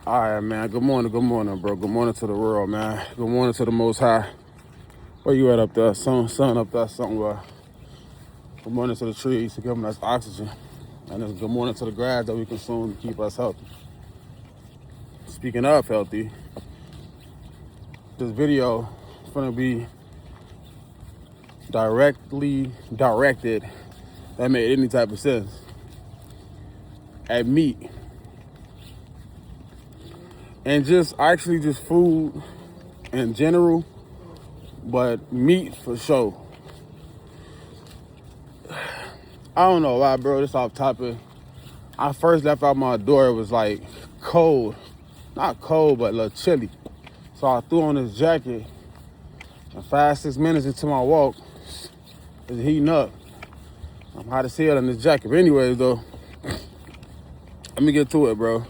All right, man. Good morning, bro. Good morning to the world, man. Good morning to the Most High. Where you at up there? Sun up there somewhere. Good morning to the trees for giving us oxygen. And then good morning to the grass that we consume to keep us healthy. Speaking of healthy, this video is going to be directly directed, that made any type of sense, at meat. And just food in general, but meat for sure. I don't know why, bro, this off topic. I first left out my door, it was like cold. Not cold, but a little chilly. So I threw on this jacket, and 5-6 minutes into my walk, it's heating up. I'm hot as hell in this jacket. But anyways, though, let me get to it, bro.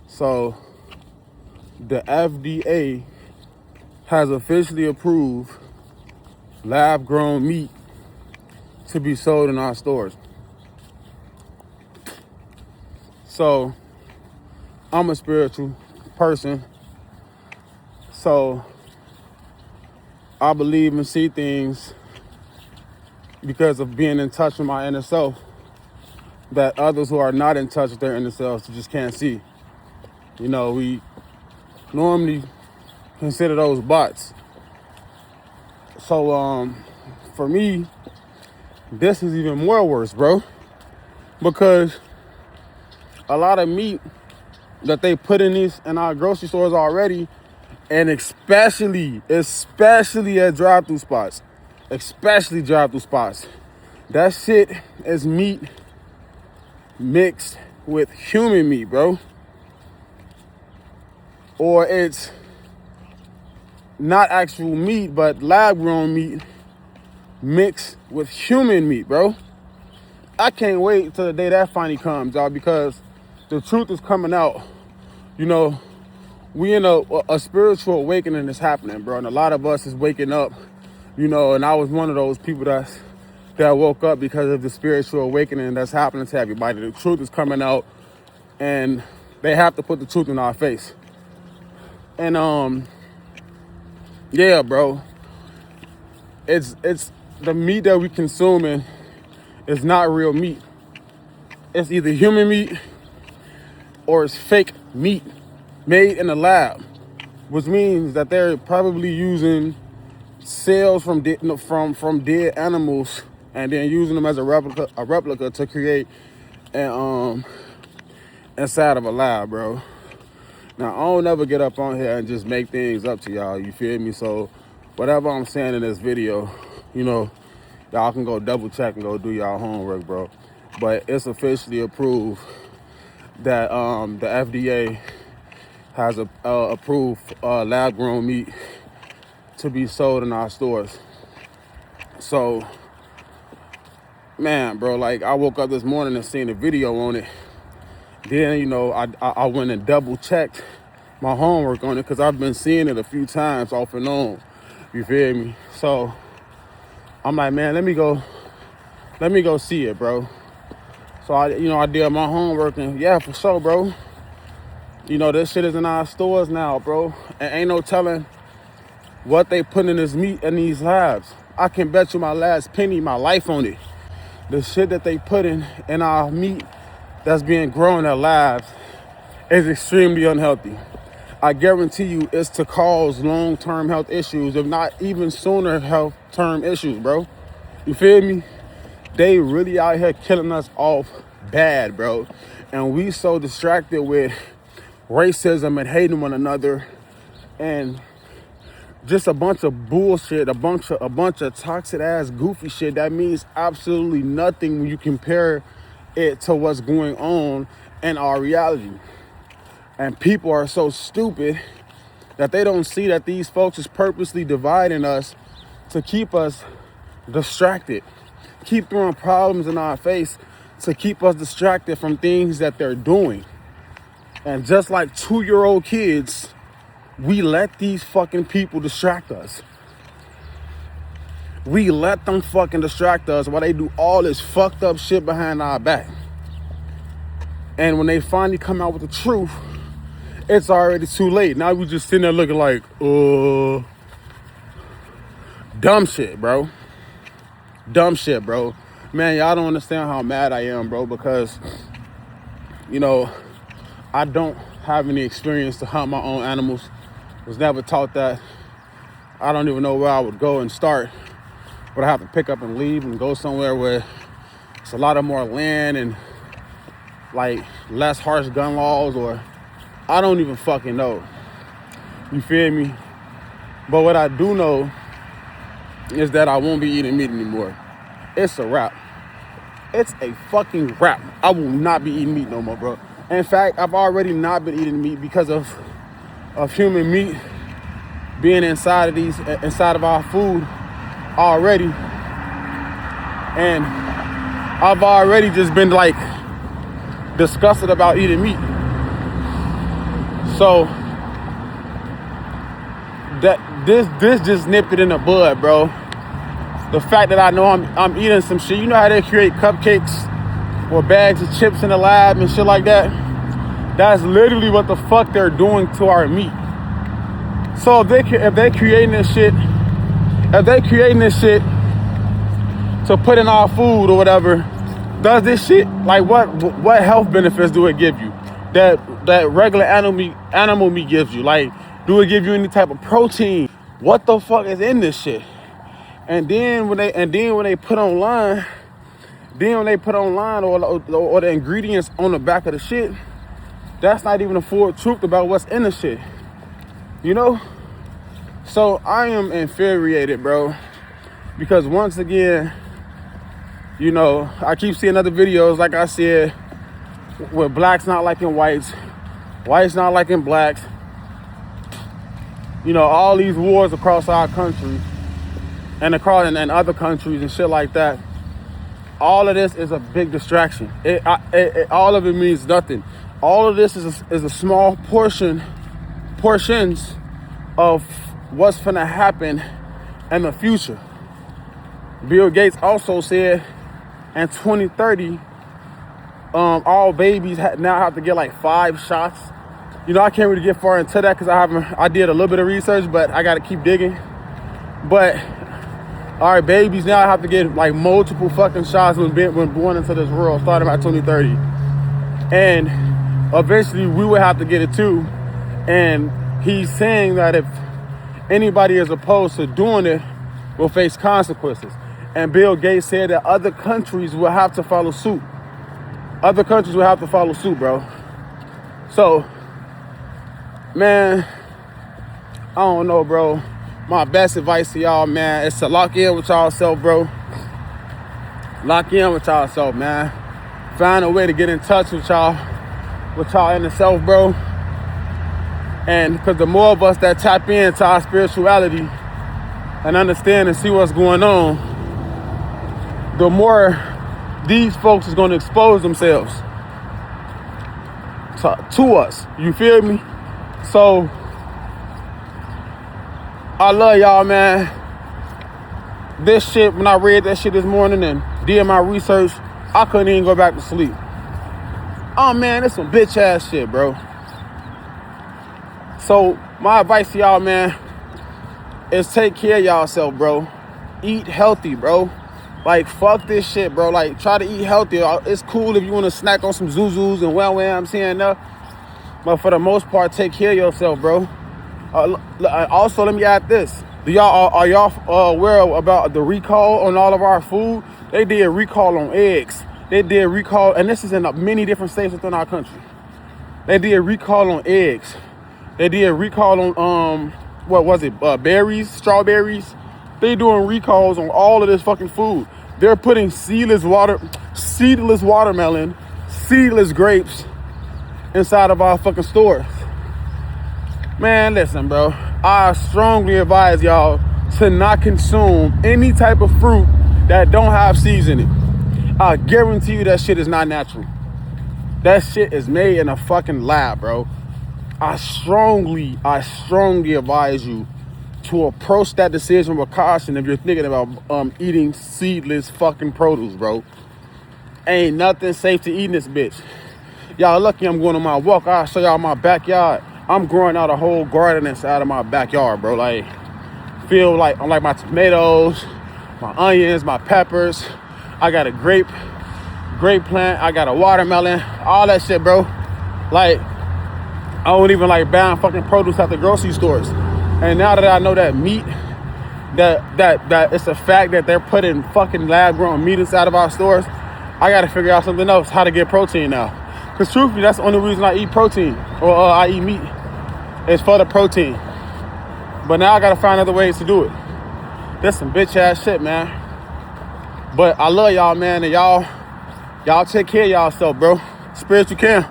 So, the FDA has officially approved lab-grown meat to be sold in our stores. So, I'm a spiritual person, so I believe and see things because of being in touch with my inner self that others who are not in touch with their inner selves just can't see. You know, we normally consider those bots. So for me, this is even more worse, bro, because a lot of meat that they put in our grocery stores already, and especially at drive-through spots, that shit is meat mixed with human meat, bro. Or it's not actual meat, but lab-grown meat mixed with human meat, bro. I can't wait till the day that finally comes, y'all, because the truth is coming out. You know, we in a spiritual awakening is happening, bro, and a lot of us is waking up, you know, and I was one of those people that woke up because of the spiritual awakening that's happening to everybody. The truth is coming out, and they have to put the truth in our face. And yeah, bro, it's the meat that we consuming is not real meat. It's either human meat or it's fake meat made in the lab, which means that they're probably using cells from dead animals and then using them as a replica to create an inside of a lab, bro. Now, I don't ever get up on here and just make things up to y'all, you feel me? So whatever I'm saying in this video, you know, y'all can go double check and go do y'all homework, bro. But it's officially approved that the FDA has approved lab-grown meat to be sold in our stores. So, man, bro, like, I woke up this morning and seen a video on it. Then, you know, I went and double-checked my homework on it because I've been seeing it a few times off and on. You feel me? So, I'm like, man, let me go see it, bro. So, I did my homework, and yeah, for sure, bro. You know, this shit is in our stores now, bro. And ain't no telling what they put in this meat in these labs. I can bet you my last penny, my life on it. The shit that they put in our meat that's being grown at labs is extremely unhealthy. I guarantee you it's to cause long-term health issues, if not even sooner health-term issues, bro. You feel me? They really out here killing us off bad, bro. And we so distracted with racism and hating one another and just a bunch of bullshit, a bunch of toxic ass goofy shit that means absolutely nothing when you compare it to what's going on in our reality. And people are so stupid that they don't see that these folks is purposely dividing us to keep us distracted, keep throwing problems in our face to keep us distracted from things that they're doing. And just like 2-year-old kids, we let these fucking people distract us. We let them fucking distract us while they do all this fucked up shit behind our back. And when they finally come out with the truth, it's already too late. Now we just sitting there looking like, dumb shit, bro. Dumb shit, bro. Man, y'all don't understand how mad I am, bro, because, you know, I don't have any experience to hunt my own animals. Was never taught that. I don't even know where I would go and start. But I have to pick up and leave and go somewhere where it's a lot of more land and like less harsh gun laws, or I don't even fucking know. You feel me? But what I do know is that I won't be eating meat anymore. It's a wrap. It's a fucking wrap. I will not be eating meat no more, bro. In fact, I've already not been eating meat because of human meat being inside of our food already. And I've already just been like disgusted about eating meat. So that this just nipped it in the bud, bro. The fact that I know I'm eating some shit. You know how they create cupcakes or bags of chips in the lab and shit like that? That's literally what the fuck they're doing to our meat. So if they creating this shit to put in our food or whatever, does this shit, like what health benefits do it give you that regular animal meat gives you? Like, do it give you any type of protein? What the fuck is in this shit? And then when they put online or the ingredients on the back of the shit, that's not even the full truth about what's in the shit. You know? So I am infuriated, bro. Because once again, you know, I keep seeing other videos, like I said, with blacks not liking whites, whites not liking blacks. You know, all these wars across our country and across and other countries and shit like that. All of this is a big distraction. All of it means nothing. All of this is a small portions of what's gonna happen in the future. Bill Gates also said in 2030, all babies now have to get like 5 shots. You know, I can't really get far into that because I did a little bit of research, but I got to keep digging. But all right, babies now have to get like multiple fucking shots when born into this world, starting by 2030, and eventually we will have to get it too. And he's saying that if anybody is opposed to doing it, will face consequences. And Bill Gates said that other countries will have to follow suit. Other countries will have to follow suit, bro. So, man, I don't know, bro. My best advice to y'all, man, is to lock in with y'all self, bro. Lock in with y'all self, man. Find a way to get in touch with y'all inner self, bro. And because the more of us that tap into our spirituality and understand and see what's going on, the more these folks is going to expose themselves to us. You feel me? So I love y'all, man. This shit, when I read that shit this morning and did my research, I couldn't even go back to sleep. Oh man, it's some bitch ass shit, bro. So my advice to y'all, man, is take care of y'allself, bro. Eat healthy, bro. Like, fuck this shit, bro. Like, try to eat healthy. It's cool if you want to snack on some Zuzus and I'm saying that. But for the most part, take care of yourself, bro. Also, let me add this. Are y'all aware about the recall on all of our food? They did a recall on eggs. They did a recall, and this is in many different states within our country. They did a recall on eggs. They did a recall on, what was it? Berries, strawberries. They doing recalls on all of this fucking food. They're putting seedless watermelon, seedless grapes inside of our fucking stores. Man, listen, bro. I strongly advise y'all to not consume any type of fruit that don't have seeds in it. I guarantee you that shit is not natural. That shit is made in a fucking lab, bro. I strongly advise you to approach that decision with caution if you're thinking about eating seedless fucking produce, bro. Ain't nothing safe to eat in this bitch. Y'all lucky I'm going on my walk. I'll show y'all my backyard. I'm growing out a whole garden inside of my backyard, bro. Like, feel like I'm like my tomatoes, my onions, my peppers. I got a grape plant. I got a watermelon, all that shit, bro. Like, I don't even like buying fucking produce at the grocery stores. And now that I know that meat, that it's a fact that they're putting fucking lab grown meat inside of our stores, I gotta figure out something else, how to get protein now. Cause truthfully, that's the only reason I eat protein, or I eat meat, is for the protein. But now I gotta find other ways to do it. That's some bitch ass shit, man. But I love y'all, man, and y'all take care of y'all self, bro. Spiritual Cam.